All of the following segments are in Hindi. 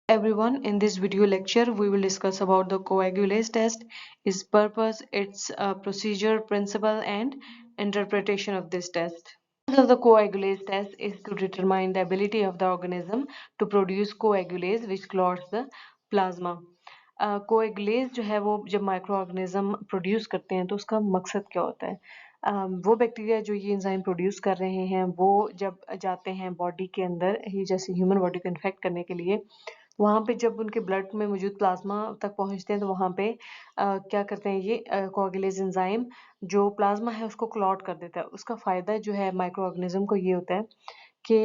Everyone, in this video lecture we will discuss about the coagulase test, its purpose, its procedure, principle and interpretation of this test. So the coagulase test is to determine the ability of the organism to produce coagulase which clots the plasma. कोएगुलेज जो है वो जब माइक्रो ऑर्गेनिज्म प्रोड्यूस करते हैं तो उसका मकसद क्या होता है? वो बैक्टीरिया जो ये एंजाइम प्रोड्यूस कर रहे हैं वो जब जाते हैं बॉडी के अंदर ही, जैसे ह्यूमन बॉडी को इन्फेक्ट करने के लिए, वहाँ पे जब उनके ब्लड में मौजूद प्लाज्मा तक पहुँचते हैं तो वहाँ पे क्या करते हैं, ये कोएगुलेज एंजाइम जो प्लाज्मा है उसको क्लॉट कर देता है। उसका फ़ायदा जो है माइक्रो ऑर्गेनिज्म को ये होता है कि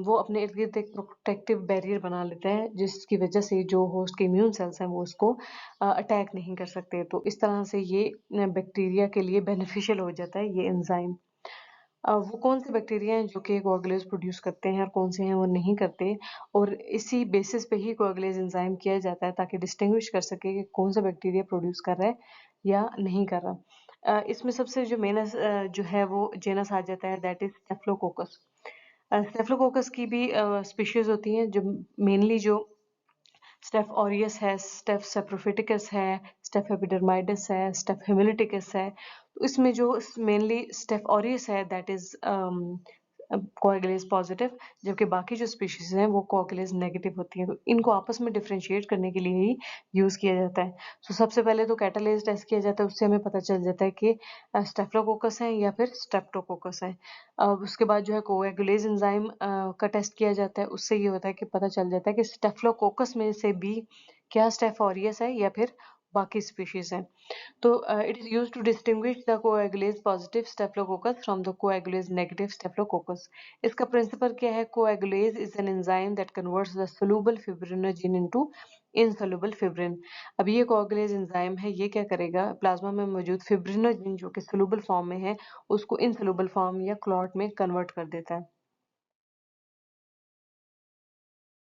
वो अपने इर्द-गिर्द एक प्रोटेक्टिव बैरियर बना लेता है, जिसकी वजह से जो होस्ट के इम्यून सेल्स हैं वो उसको अटैक नहीं कर सकते। तो इस तरह से ये बैक्टीरिया के लिए बेनिफिशियल हो जाता है ये एंजाइम। वो कौन से बैक्टीरिया हैं जो कि कोएगुलेज प्रोड्यूस करते हैं और कौन से हैं वो नहीं करते, और इसी बेसिस पे ही कोएगुलेज एंजाइम किया जाता है ताकि डिस्टिंग्विश कर सके कि कौन सा बैक्टीरिया प्रोड्यूस कर रहा है या नहीं कर रहा। इसमें सबसे जो मेन जो है वो जेनस आ जाता है, दैट इज स्टेफिलोकोकस। स्टेफिलोकोकस की भी स्पीशीज होती हैं जो मेनली जो स्टेफ ऑरियस है, स्टेफ सेप्रोफिटिकस है, स्टेफ एपिडर्माइडस है, स्टेफ हेमिलिटिकस है। तो इसमें जो मेनली स्टेफ ऑरियस है दैट इज कोएगुलेज पॉजिटिव, जबकि बाकी जो स्पीशीज हैं वो कोएगुलेज नेगेटिव होती हैं। तो इनको आपस में डिफरेंशिएट करने के लिए ही यूज किया जाता है। तो सबसे पहले तो कैटालेज टेस्ट किया जाता है, उससे हमें पता चल जाता है कि स्टेफिलोकोकस है या फिर स्ट्रेप्टोकोकस है। उसके बाद जो है कोएगुलेज एंजाइम का टेस्ट किया जाता है, उससे ये होता है कि पता चल जाता है कि स्टेफिलोकोकस में से भी क्या स्टेफ ऑरियस है या फिर बाकी स्पीशीज है। तो it is used to distinguish the coagulase positive staphylococcus from the coagulase negative staphylococcus. इसका प्रिंसिपल क्या है? Coagulase is an enzyme that converts the soluble fibrinogen into insoluble fibrin. अब ये coagulase enzyme है, ये क्या करेगा? प्लाज्मा में मौजूद फिब्रिनोजिन जो कि soluble फॉर्म में है उसको insoluble फॉर्म या क्लॉट में कन्वर्ट कर देता है।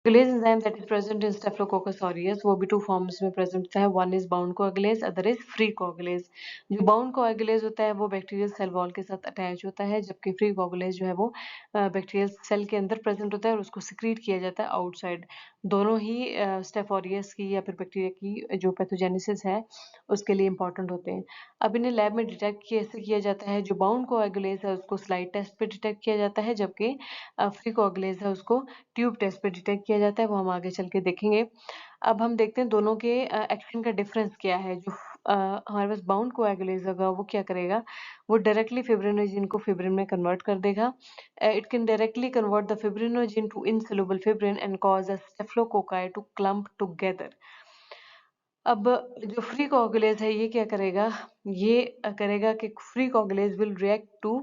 Coagulase enzyme that is present in Staphylococcus aureus वो भी 2 फॉर्म्स में प्रेजेंट होता है। One is bound coagulase, other is free coagulase. जो बाउंड कोएगुलेज होता है वो बैक्टीरियल सेल वॉल के साथ अटैच होता है, जबकि फ्री कोएगुलेज जो है वो बैक्टीरियल सेल के अंदर प्रेजेंट होता है और उसको सिक्रीट किया जाता है आउटसाइड। दोनों ही स्टेफ ऑरियस की या फिर बैक्टीरिया की जो पैथोजेनेसिस है उसके लिए इंपॉर्टेंट होते हैं। अब इन्हें लैब में डिटेक्ट कैसे किया जाता है? जो बाउंड कोएगुलेज है उसको स्लाइड टेस्ट पे डिटेक्ट किया जाता है, जबकि फ्री कोएगुलेज है उसको ट्यूब टेस्ट पे डिटेक्ट किया जाता है, वो हम आगे चल के देखेंगे। अब हम देखते हैं दोनों के एक्शन का डिफरेंस क्या है। जो हमारे पास बाउंड कोएगुलेज होगा वो क्या करेगा? वो डायरेक्टली फिब्रिनोजेन को फिब्रिन में कन्वर्ट कर देगा। It can directly convert the fibrinogen to insoluble fibrin and cause a staphylococci to clump together. अब जो फ्री कोएगुलेज है ये क्या करेगा? ये करेगा कि free coagulase will react to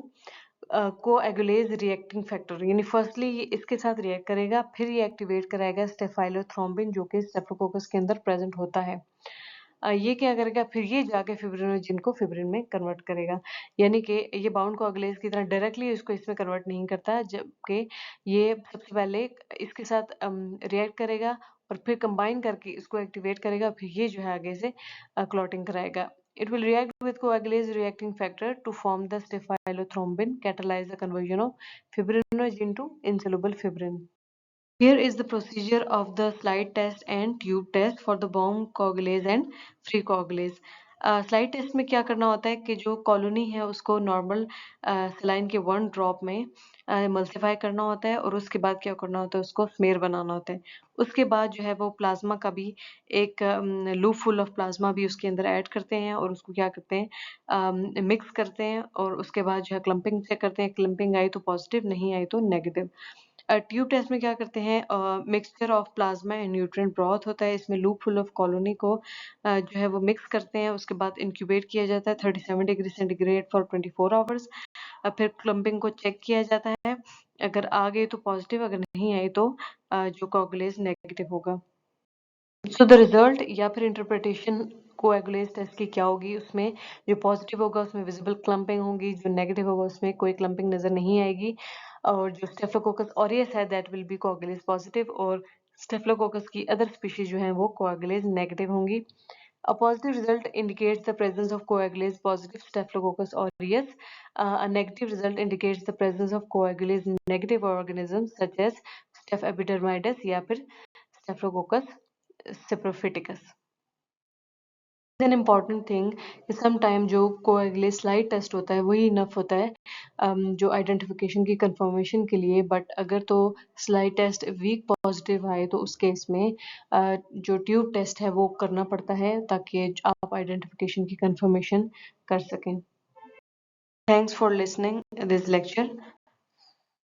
coagulase reacting factor, यानी फर्स्टली ये इसके साथ रिएक्ट करेगा, फिर ये एक्टिवेट कराएगा स्टेफाइलोथ्रोम्बिन जो कि स्टेफिलोकोकस के अंदर प्रेजेंट होता है। ये क्या करेगा? फिर ये जाके फिब्रिनोजेन को फिब्रिन में कन्वर्ट करेगा, यानी कि ये बाउंड कोएगुलेज की तरह डायरेक्टली इसको इसमें कन्वर्ट नहीं करता, जबकि ये सबसे पहले इसके साथ रिएक्ट करेगा और फिर कंबाइन करके इसको एक्टिवेट करेगा, फिर ये जो है आगे से क्लॉटिंग कराएगा। It will react with coagulase reacting factor to form the staphylothrombin, catalyze the conversion of fibrinogen to insoluble fibrin. Here is the procedure of the slide test and tube test for the bound coagulase and free coagulase. Slide test में क्या करना होता है कि जो कॉलोनी है उसको नॉर्मल सलाइन के 1 ड्रॉप में मल्टीप्लाई करना होता है और उसके बाद क्या करना होता है? उसको स्मेयर बनाना होता है। उसके बाद जो है वो प्लाज्मा का भी एक लूप फुल ऑफ प्लाज्मा भी उसके अंदर ऐड करते हैं और उसको क्या करते हैं? मिक्स करते हैं और उसके बाद जो है क्लम्पिंग चेक करते हैं। क्लम्पिंग आई तो पॉजिटिव, नहीं आई तो नेगेटिव। ट्यूब टेस्ट में क्या करते हैं? Mixture of plasma and nutrient broth होता है, इसमें लूप फुल ऑफ कॉलोनी को जो है वो मिक्स करते हैं, उसके बाद इंक्यूबेट किया जाता है 37 डिग्री सेंटीग्रेड फॉर 24 आवर्स। फिर क्लम्पिंग को चेक किया जाता है, अगर आ गई तो पॉजिटिव, अगर नहीं आई तो जो कोएगुलेज नेगेटिव होगा। सो द रिजल्ट या फिर इंटरप्रिटेशन कोएगुलेज टेस्ट की क्या होगी? उसमें जो पॉजिटिव होगा उसमें विजिबल क्लम्पिंग होगी, जो नेगेटिव होगा उसमें कोई क्लम्पिंग नजर नहीं आएगी, और जो स्टेफिलोकोकस ऑरियस है दैट विल बी कोएगुलेज पॉजिटिव, और स्टेफिलोकोकस की अदर स्पीशीज जो हैं वो कोएगुलेज नेगेटिव होंगी। A positive result indicates the presence of coagulase positive Staphylococcus aureus. A negative result indicates the presence of coagulase negative organisms such as Staph epidermidis या फिर स्टेफिलोकोकस सिप्रोफिटिकस। एन इम्पॉर्टेंट थिंग कि सम टाइम जो कोएगुलेस स्लाइड टेस्ट होता है वही इनफ होता है जो आइडेंटिफिकेशन की कंफर्मेशन के लिए। बट अगर तो स्लाइड टेस्ट वीक पॉजिटिव आए तो उस केस में जो ट्यूब टेस्ट है वो करना पड़ता है ताकि आप आइडेंटिफिकेशन की कंफर्मेशन कर सकें। Thanks for listening this lecture.